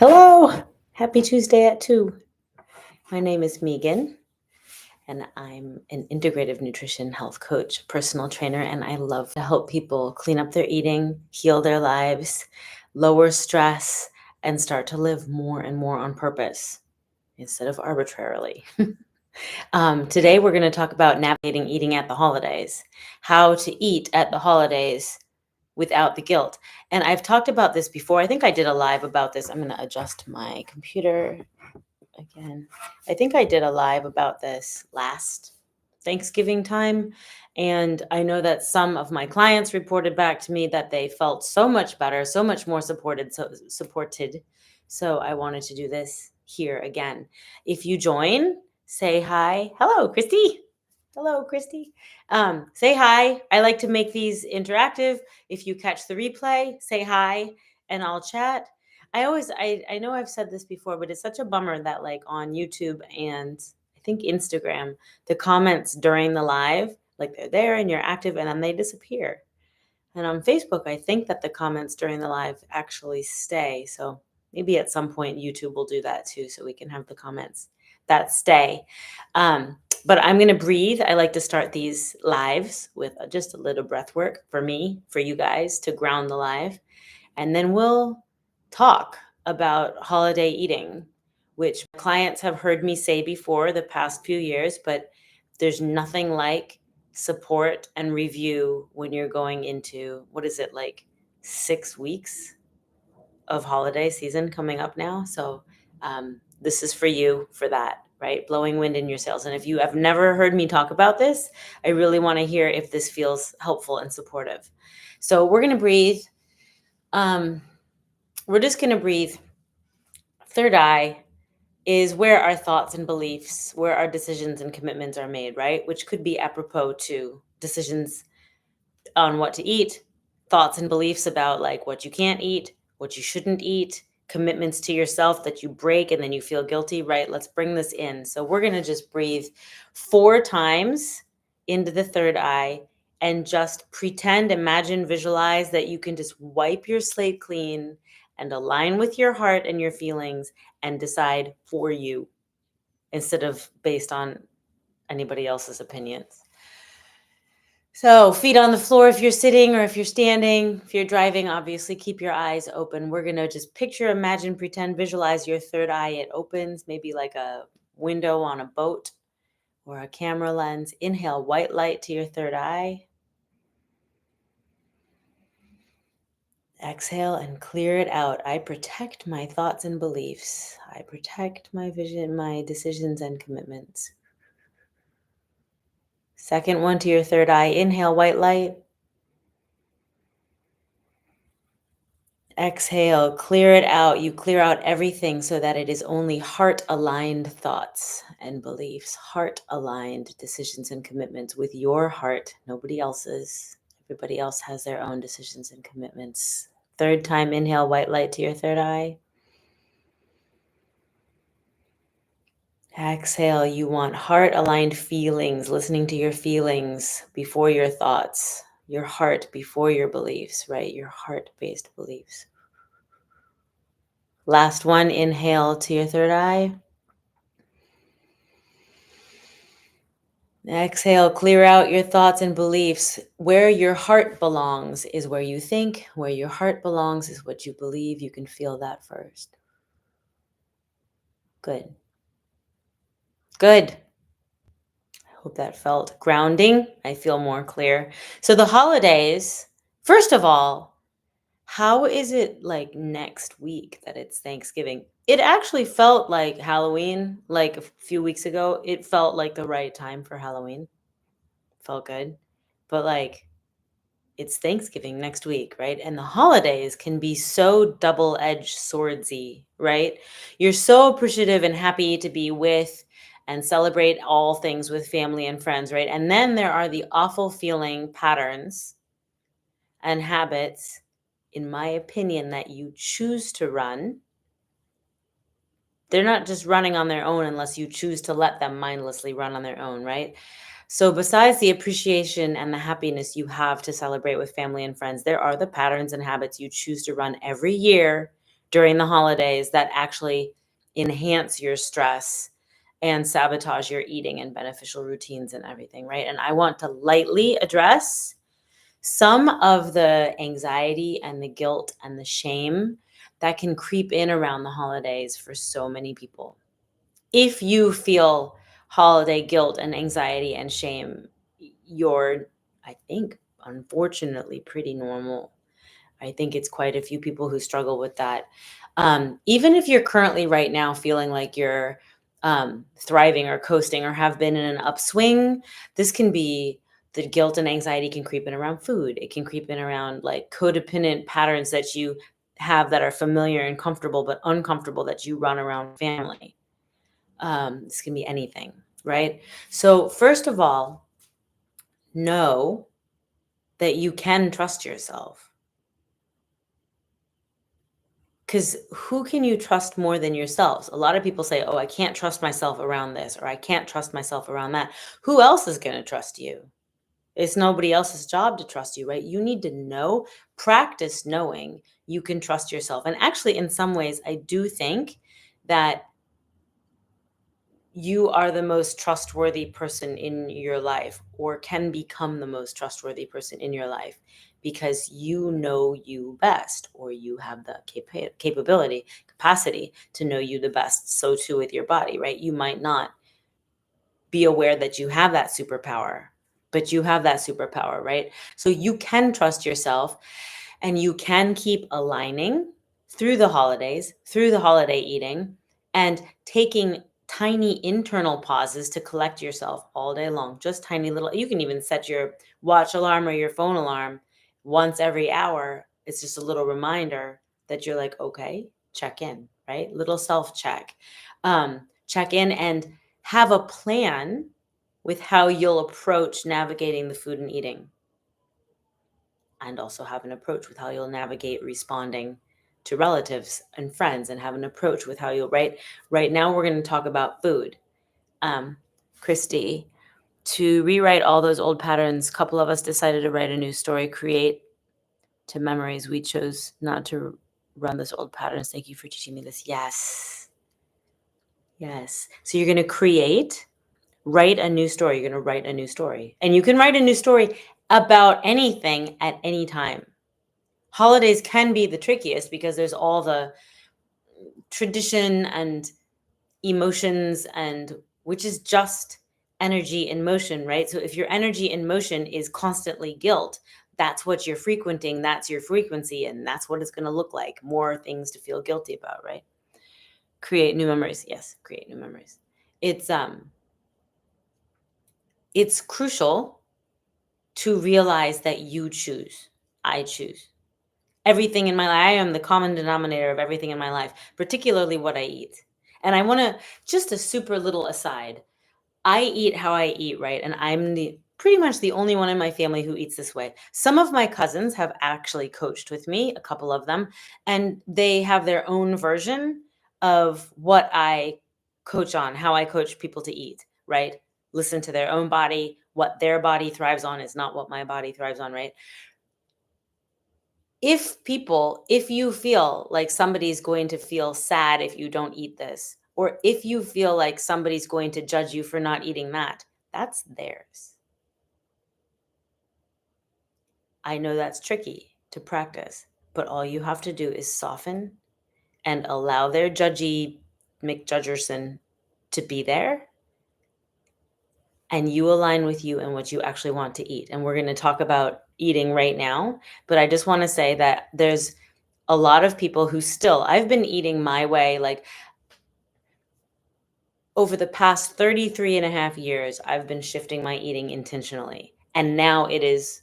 Hello, happy Tuesday at 2. My name is Megan, and I'm an integrative nutrition health coach, personal trainer, and I love to help people clean up their eating, heal their lives, lower stress, and start to live more and more on purpose instead of arbitrarily. Today, we're going to talk about navigating eating at the holidays, how to eat at the holidays without the guilt. And I've talked about this before. I think I did a live about this. I'm going to adjust my computer again. I think I did a live about this last Thanksgiving time. And I know that some of my clients reported back to me that they felt so much better, so much more supported. So I wanted to do this here again. If you join, say hi. Hello, Christy. Hello, Christy. Say hi. I like to make these interactive. If you catch the replay, say hi and I'll chat. I know I've said this before, but it's such a bummer that like on YouTube and I think Instagram, the comments during the live, like they're there and you're active and then they disappear. And on Facebook, I think that the comments during the live actually stay. So maybe at some point YouTube will do that too, so we can have the comments that stay. But I'm going to breathe. I like to start these lives with just a little breath work for me, for you guys to ground the live. And then we'll talk about holiday eating, which clients have heard me say before the past few years, but there's nothing like support and review when you're going into, what is it, like 6 weeks of holiday season coming up now. So this is for you for that, right? Blowing wind in your sails. And if you have never heard me talk about this, I really want to hear if this feels helpful and supportive. So we're going to breathe. We're just going to breathe. Third eye is where our thoughts and beliefs, where our decisions and commitments are made, right? Which could be apropos to decisions on what to eat, thoughts and beliefs about like what you can't eat, what you shouldn't eat, commitments to yourself that you break and then you feel guilty, right? Let's bring this in. So we're going to just breathe 4 times into the third eye and just pretend, imagine, visualize that you can just wipe your slate clean and align with your heart and your feelings and decide for you instead of based on anybody else's opinions. So feet on the floor if you're sitting or if you're standing. If you're driving, obviously keep your eyes open. We're going to just picture, imagine, pretend, visualize your third eye. It opens, maybe like a window on a boat or a camera lens. Inhale white light to your third eye. Exhale and clear it out. I protect my thoughts and beliefs. I protect my vision, my decisions and commitments. Second one to your third eye. Inhale white light. Exhale, clear it out. You clear out everything so that it is only heart-aligned thoughts and beliefs, heart-aligned decisions and commitments with your heart, nobody else's. Everybody else has their own decisions and commitments. Third time, inhale white light to your third eye. Exhale, you want heart-aligned feelings, listening to your feelings before your thoughts, your heart before your beliefs, right? Your heart-based beliefs. Last one, inhale to your third eye. Exhale, clear out your thoughts and beliefs. Where your heart belongs is where you think. Where your heart belongs is what you believe. You can feel that first. Good. Good. I hope that felt grounding. I feel more clear. So the holidays, first of all, how is it like next week that it's Thanksgiving? It actually felt like Halloween, like a few weeks ago. It felt like the right time for Halloween. Felt good. But like, it's Thanksgiving next week, right? And the holidays can be so double-edged swordsy, right? You're so appreciative and happy to be with and celebrate all things with family and friends, right? And then there are the awful feeling patterns and habits, in my opinion, that you choose to run. They're not just running on their own unless you choose to let them mindlessly run on their own, right? So besides the appreciation and the happiness you have to celebrate with family and friends, there are the patterns and habits you choose to run every year during the holidays that actually enhance your stress and sabotage your eating and beneficial routines and everything, right? And I want to lightly address some of the anxiety and the guilt and the shame that can creep in around the holidays for so many people. If you feel holiday guilt and anxiety and shame, you're, I think, unfortunately pretty normal. I think it's quite a few people who struggle with that. Even if you're currently right now feeling like you're thriving or coasting or have been in an upswing, this can be the guilt and anxiety can creep in around food. It can creep in around like codependent patterns that you have that are familiar and comfortable, but uncomfortable that you run around family. This can be anything, right? So, first of all, know that you can trust yourself. Because who can you trust more than yourselves? A lot of people say, oh, I can't trust myself around this, or I can't trust myself around that. Who else is going to trust you? It's nobody else's job to trust you, right? You need to know, practice knowing you can trust yourself. And actually, in some ways, I do think that you are the most trustworthy person in your life, or can become the most trustworthy person in your life, because you know you best, or you have the capacity to know you the best. So too with your body, right? You might not be aware that you have that superpower, but you have that superpower, right? So you can trust yourself, and you can keep aligning through the holidays, through the holiday eating, and taking tiny internal pauses to collect yourself all day long. Just tiny little, you can even set your watch alarm or your phone alarm once every hour. It's just a little reminder that you're like, okay, check in, right? Little self check. Check in and have a plan with how you'll approach navigating the food and eating, and also have an approach with how you'll navigate responding to relatives and friends, and have an approach with how you'll right now we're going to talk about food. Christy, to rewrite all those old patterns, a couple of us decided to write a new story, create to memories. We chose not to run those old patterns. Thank you for teaching me this. Yes, so you're going to write a new story. You're going to write a new story, and you can write a new story about anything at any time. Holidays can be the trickiest because there's all the tradition and emotions, and which is just energy in motion, right? So if your energy in motion is constantly guilt, that's what you're frequenting, that's your frequency, and that's what it's going to look like. More things to feel guilty about, right? Create new memories. Yes, create new memories. It's crucial to realize that you choose. I choose. Everything in my life, I am the common denominator of everything in my life, particularly what I eat. And I want to, just a super little aside, I eat how I eat, right? And I'm pretty much the only one in my family who eats this way. Some of my cousins have actually coached with me, a couple of them, and they have their own version of what I coach on, how I coach people to eat, right? Listen to their own body. What their body thrives on is not what my body thrives on, right? If you feel like somebody's going to feel sad if you don't eat this, or if you feel like somebody's going to judge you for not eating that, that's theirs. I know that's tricky to practice, but all you have to do is soften and allow their judgy McJudgerson to be there, and you align with you and what you actually want to eat. And we're going to talk about eating right now, but I just want to say that there's a lot of people who still, I've been eating my way, like over the past 33 and a half years, I've been shifting my eating intentionally. And now it is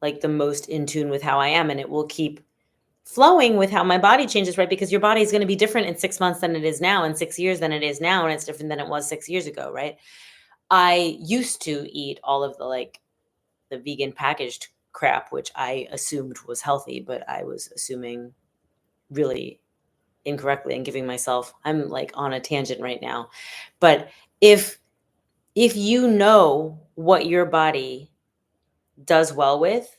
like the most in tune with how I am. And it will keep flowing with how my body changes, right? Because your body is going to be different in 6 months than it is now, in 6 years than it is now. And it's different than it was 6 years ago, right? I used to eat all of the vegan packaged crap, which I assumed was healthy, but I was assuming really incorrectly and giving myself, I'm like on a tangent right now. But if you know what your body does well with,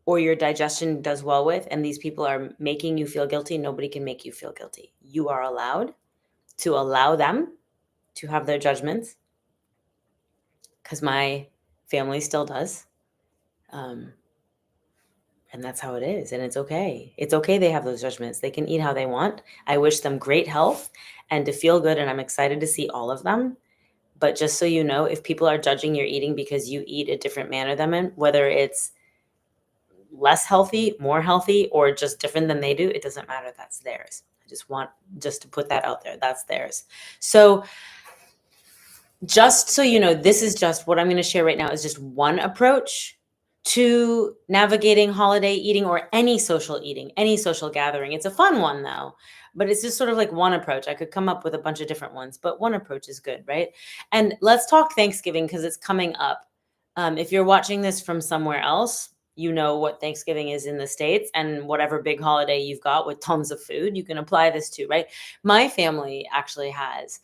or your digestion does well with, and these people are making you feel guilty, nobody can make you feel guilty. You are allowed to allow them to have their judgments, because my family still does. And that's how it is. And it's okay. It's okay they have those judgments. They can eat how they want. I wish them great health and to feel good. And I'm excited to see all of them. But just so you know, if people are judging your eating because you eat a different manner than them, whether it's less healthy, more healthy, or just different than they do, it doesn't matter. That's theirs. I just want just to put that out there. That's theirs. So just so you know, this is just what I'm going to share right now is just one approach to navigating holiday eating or any social eating, any social gathering. It's a fun one though, but it's just sort of like one approach. I could come up with a bunch of different ones, but one approach is good, right? And let's talk Thanksgiving because it's coming up. If you're watching this from somewhere else, you know what Thanksgiving is in the States, and whatever big holiday you've got with tons of food, you can apply this to, right? My family actually has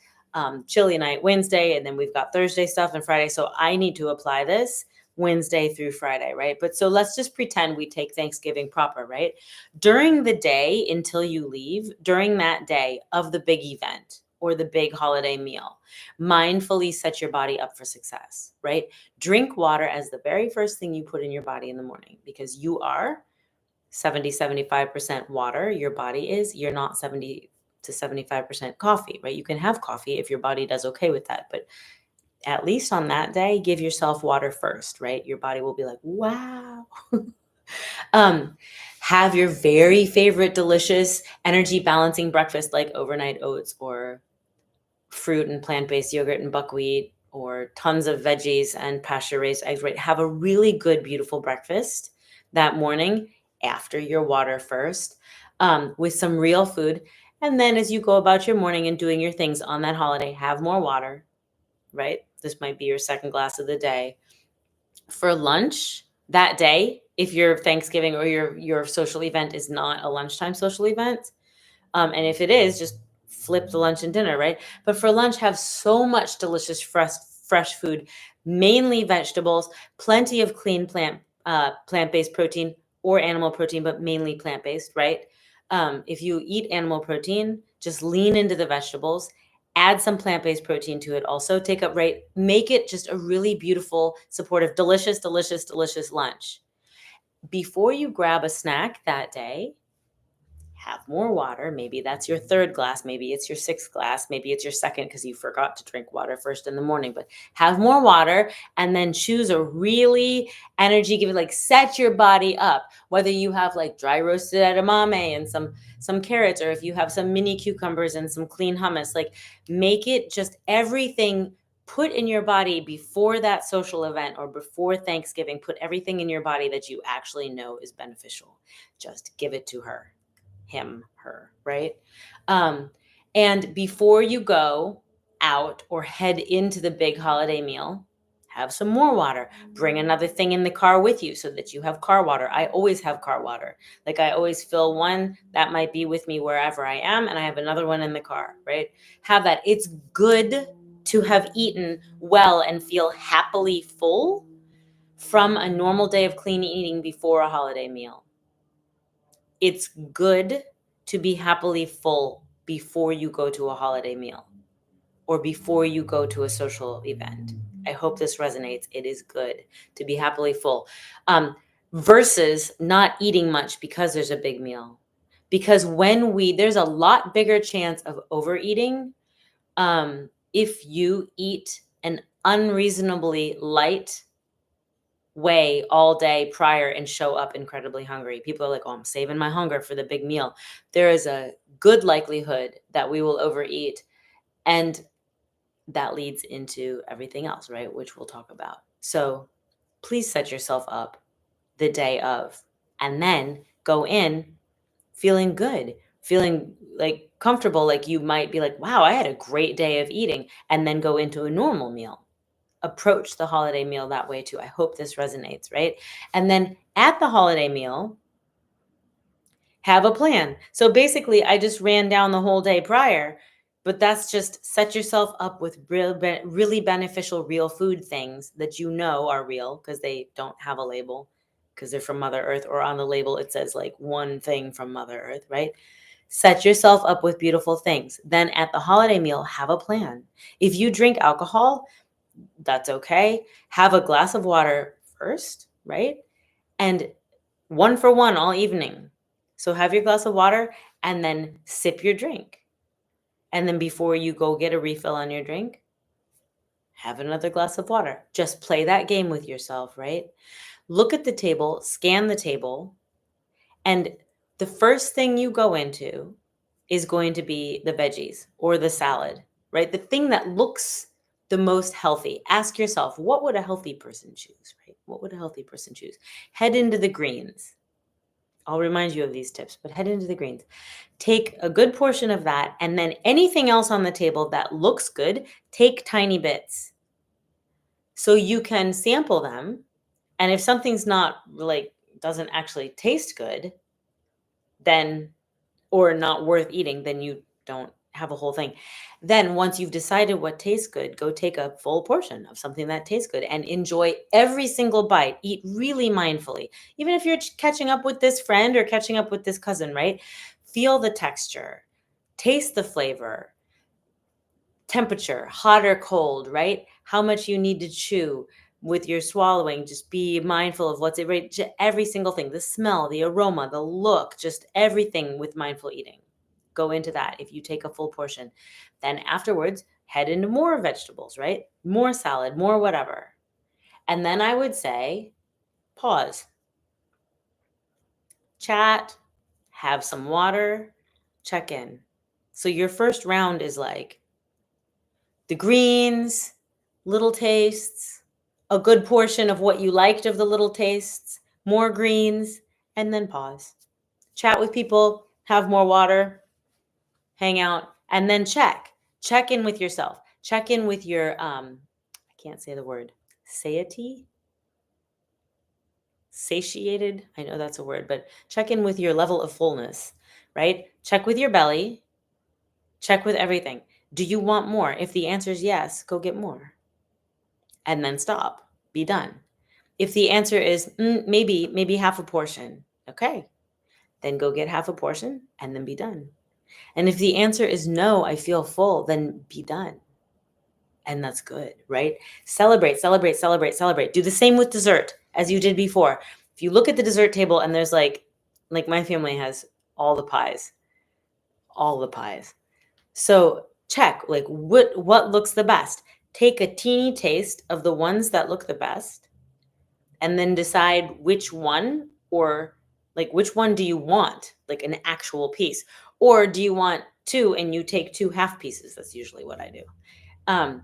chili night Wednesday, and then we've got Thursday stuff and Friday. So I need to apply this Wednesday through Friday, right? But so let's just pretend we take Thanksgiving proper, right? During the day until you leave, during that day of the big event or the big holiday meal, mindfully set your body up for success, right? Drink water as the very first thing you put in your body in the morning, because you are 75% water. Your body is, you're not 70 to 75% coffee, right? You can have coffee if your body does okay with that, but at least on that day, give yourself water first, right? Your body will be like, wow. Have your very favorite delicious energy balancing breakfast like overnight oats or fruit and plant-based yogurt and buckwheat or tons of veggies and pasture-raised eggs, right? Have a really good, beautiful breakfast that morning after your water first, with some real food. And then as you go about your morning and doing your things on that holiday, have more water, right? This might be your second glass of the day. For lunch that day, if your Thanksgiving or your social event is not a lunchtime social event, and if it is, just flip the lunch and dinner, right? But for lunch, have so much delicious fresh food, mainly vegetables, plenty of clean plant-based protein or animal protein, but mainly plant-based, right? If you eat animal protein, just lean into the vegetables, add some plant-based protein to it also, take up, right? Make it just a really beautiful, supportive, delicious, delicious, delicious lunch. Before you grab a snack that day, have more water. Maybe that's your third glass. Maybe it's your sixth glass. Maybe it's your second because you forgot to drink water first in the morning. But have more water and then choose a really energy giving, like set your body up. Whether you have like dry roasted edamame and some carrots, or if you have some mini cucumbers and some clean hummus, like make it just everything put in your body before that social event or before Thanksgiving. Put everything in your body that you actually know is beneficial. Just give it to her. Him, her, right? And before you go out or head into the big holiday meal, have some more water. Bring another thing in the car with you so that you have car water. I always have car water. Like I always fill one that might be with me wherever I am, and I have another one in the car, right? Have that. It's good to have eaten well and feel happily full from a normal day of clean eating before a holiday meal. It's good to be happily full before you go to a holiday meal or before you go to a social event. I hope this resonates. It is good to be happily full, versus not eating much because there's a big meal. Because there's a lot bigger chance of overeating if you eat an unreasonably light way all day prior and show up incredibly hungry. People are like, oh, I'm saving my hunger for the big meal. There is a good likelihood that we will overeat. And that leads into everything else, right? Which we'll talk about. So please set yourself up the day of, and then go in feeling good, feeling like comfortable. Like you might be like, wow, I had a great day of eating, and then go into a normal meal. Approach the holiday meal that way too. I hope this resonates, right? And then at the holiday meal, have a plan. So basically, I just ran down the whole day prior, but that's just set yourself up with really beneficial real food things that you know are real because they don't have a label. because they're from Mother Earth, or on the label it says like one thing from Mother Earth, right? Set yourself up with beautiful things. Then at the holiday meal, have a plan. If you drink alcohol, that's okay. Have a glass of water first, right? And one for one all evening. So have your glass of water and then sip your drink. And then before you go get a refill on your drink, have another glass of water. Just play that game with yourself, right? Look at the table, scan the table, and the first thing you go into is going to be the veggies or the salad, right? The thing that looks the most healthy. Ask yourself, what would a healthy person choose, right? What would a healthy person choose? Head into the greens. I'll remind you of these tips, but head into the greens. Take a good portion of that, and then anything else on the table that looks good, take tiny bits so you can sample them. And if something's not like doesn't actually taste good, then or not worth eating, then you don't have a whole thing. Then once you've decided what tastes good, go take a full portion of something that tastes good and enjoy every single bite. Eat really mindfully. Even if you're catching up with this friend or catching up with this cousin, right? Feel the texture, taste the flavor, temperature, hot or cold, right? How much you need to chew with your swallowing. Just be mindful of what's it, right? Every single thing, the smell, the aroma, the look, just everything with mindful eating. Go into that if you take a full portion. Then afterwards, head into more vegetables, right? More salad, more whatever. And then I would say, pause, chat, have some water, check in. So your first round is like the greens, little tastes, a good portion of what you liked of the little tastes, more greens, and then pause. Chat with people, have more water, hang out, and then check. Check in with yourself. Check in with your I can't say the word. Satiety? Satiated? I know that's a word, but check in with your level of fullness, right? Check with your belly. Check with everything. Do you want more? If the answer is yes, go get more. And then stop. Be done. If the answer is maybe half a portion, okay, then go get half a portion and then be done. And if the answer is no, I feel full, then be done. And that's good, right? Celebrate, celebrate, celebrate, celebrate. Do the same with dessert as you did before. If you look at the dessert table and there's like my family has all the pies, all the pies. So check like what looks the best. Take a teeny taste of the ones that look the best and then decide which one, or like which one do you want, like an actual piece, or do you want two and you take two half pieces? That's usually what I do.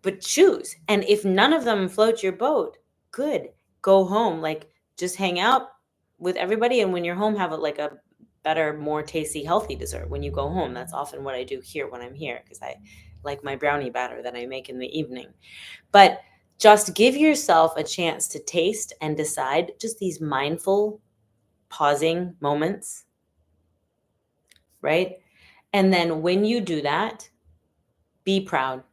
But choose. And if none of them float your boat, good. Go home, like just hang out with everybody, and when you're home, have like a better, more tasty, healthy dessert when you go home. That's often what I do here when I'm here, because I like my brownie batter that I make in the evening. But just give yourself a chance to taste and decide, just these mindful pausing moments, right? And then when you do that, be proud.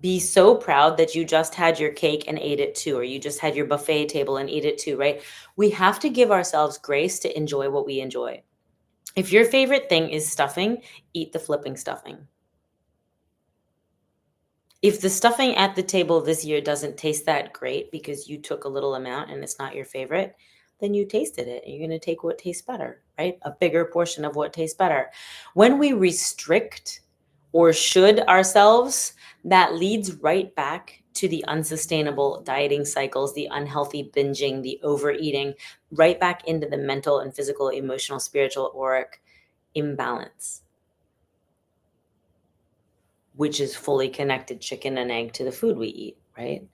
Be so proud that you just had your cake and ate it too, or you just had your buffet table and ate it too, right? We have to give ourselves grace to enjoy what we enjoy. If your favorite thing is stuffing, eat the flipping stuffing. If the stuffing at the table this year doesn't taste that great because you took a little amount and it's not your favorite, then you tasted it and you're going to take what tastes better, right? A bigger portion of what tastes better. When we restrict or should ourselves, that leads right back to the unsustainable dieting cycles, the unhealthy binging, the overeating, right back into the mental and physical, emotional, spiritual, auric imbalance, which is fully connected chicken and egg to the food we eat, right?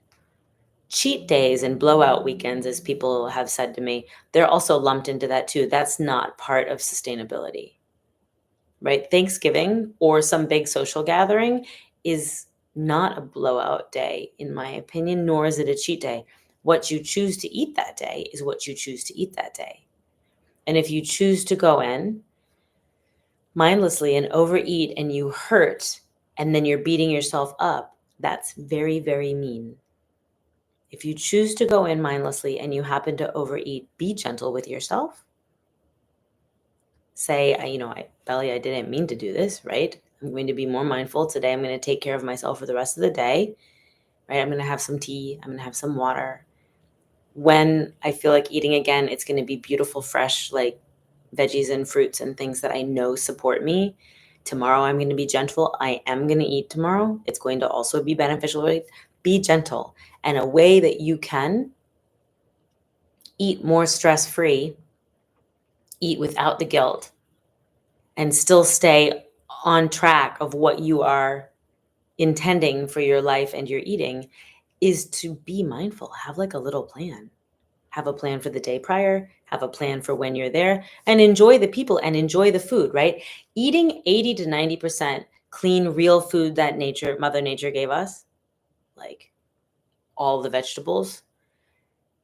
Cheat days and blowout weekends, as people have said to me, they're also lumped into that too. That's not part of sustainability, right? Thanksgiving or some big social gathering is not a blowout day, in my opinion, nor is it a cheat day. What you choose to eat that day is what you choose to eat that day. And if you choose to go in mindlessly and overeat and you hurt and then you're beating yourself up, that's very, very mean. If you choose to go in mindlessly and you happen to overeat, be gentle with yourself. Say, Belly, I didn't mean to do this, right? I'm going to be more mindful today. I'm going to take care of myself for the rest of the day, right? I'm going to have some tea. I'm going to have some water. When I feel like eating again, it's going to be beautiful, fresh, like veggies and fruits and things that I know support me. Tomorrow, I'm going to be gentle. I am going to eat tomorrow. It's going to also be beneficial. Right? Be gentle. And a way that you can eat more stress-free, eat without the guilt, and still stay on track of what you are intending for your life and your eating is to be mindful. Have like a little plan. Have a plan for the day prior, have a plan for when you're there, and enjoy the people and enjoy the food, right? Eating 80 to 90% clean, real food that Mother Nature gave us, like all the vegetables,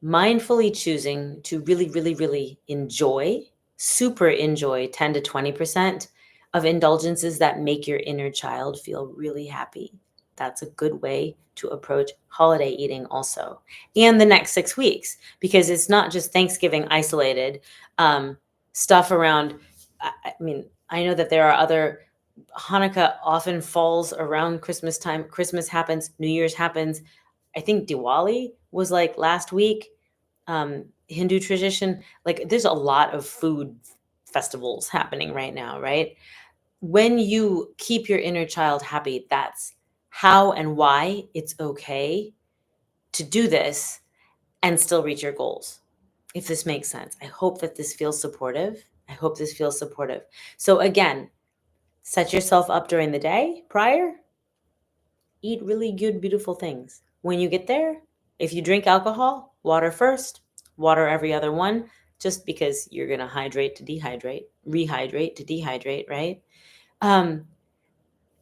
mindfully choosing to really, really, really super enjoy 10 to 20% of indulgences that make your inner child feel really happy. That's a good way to approach holiday eating also. And the next 6 weeks, because it's not just Thanksgiving isolated stuff around. I know that there are other. Hanukkah often falls around Christmas time. Christmas happens, New Year's happens. I think Diwali was like last week. Hindu tradition, like there's a lot of food festivals happening right now, right? When you keep your inner child happy, that's how and why it's okay to do this and still reach your goals. If this makes sense, I hope that this feels supportive. I hope this feels supportive. So again, set yourself up during the day prior, eat really good, beautiful things. When you get there, if you drink alcohol, water first, water every other one, just because you're going to hydrate to dehydrate, rehydrate to dehydrate, right? Um,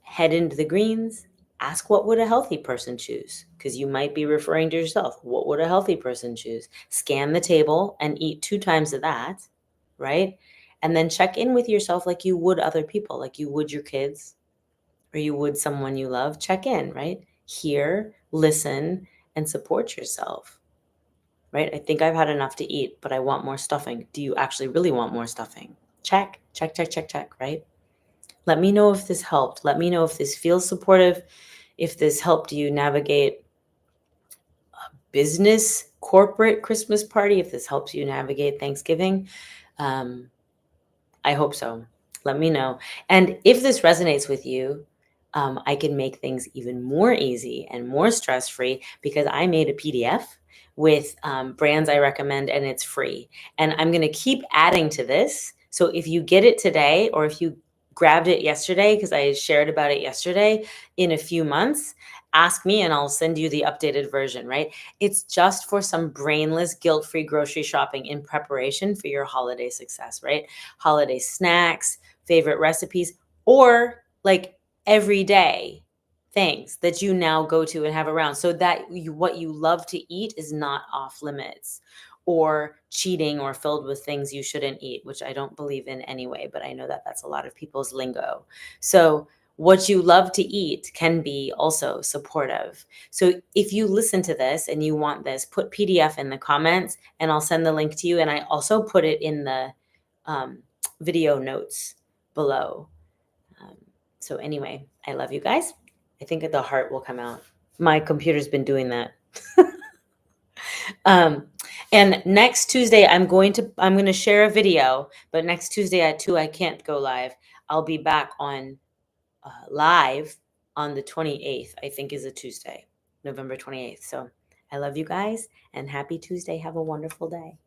Head into the greens. Ask what would a healthy person choose? Because you might be referring to yourself. What would a healthy person choose? Scan the table and eat 2 times of that, right? And then check in with yourself like you would other people, like you would your kids, or you would someone you love. Check in, right? Hear, listen, and support yourself, right? I think I've had enough to eat, but I want more stuffing. Do you actually really want more stuffing? Check, check, check, check, check, right? Let me know if this helped. Let me know if this feels supportive, if this helped you navigate business, corporate Christmas party, if this helps you navigate Thanksgiving. Um, I hope so. Let me know. And if this resonates with you, I can make things even more easy and more stress-free because I made a PDF with brands I recommend, and it's free. And I'm going to keep adding to this. So if you get it today, or if you grabbed it yesterday, because I shared about it yesterday, in a few months, ask me and I'll send you the updated version, right? It's just for some brainless, guilt-free grocery shopping in preparation for your holiday success, right? Holiday snacks, favorite recipes, or like everyday things that you now go to and have around, so that what you love to eat is not off limits or cheating or filled with things you shouldn't eat, which I don't believe in anyway, but I know that that's a lot of people's lingo. So what you love to eat can be also supportive. So if you listen to this and you want this, put PDF in the comments and I'll send the link to you. And I also put it in the video notes below. So anyway, I love you guys. I think that the heart will come out. My computer's been doing that. And next Tuesday, I'm going to share a video, but next Tuesday at 2, I can't go live. I'll be back on live on the 28th, I think is a Tuesday, November 28th. So I love you guys and happy Tuesday. Have a wonderful day.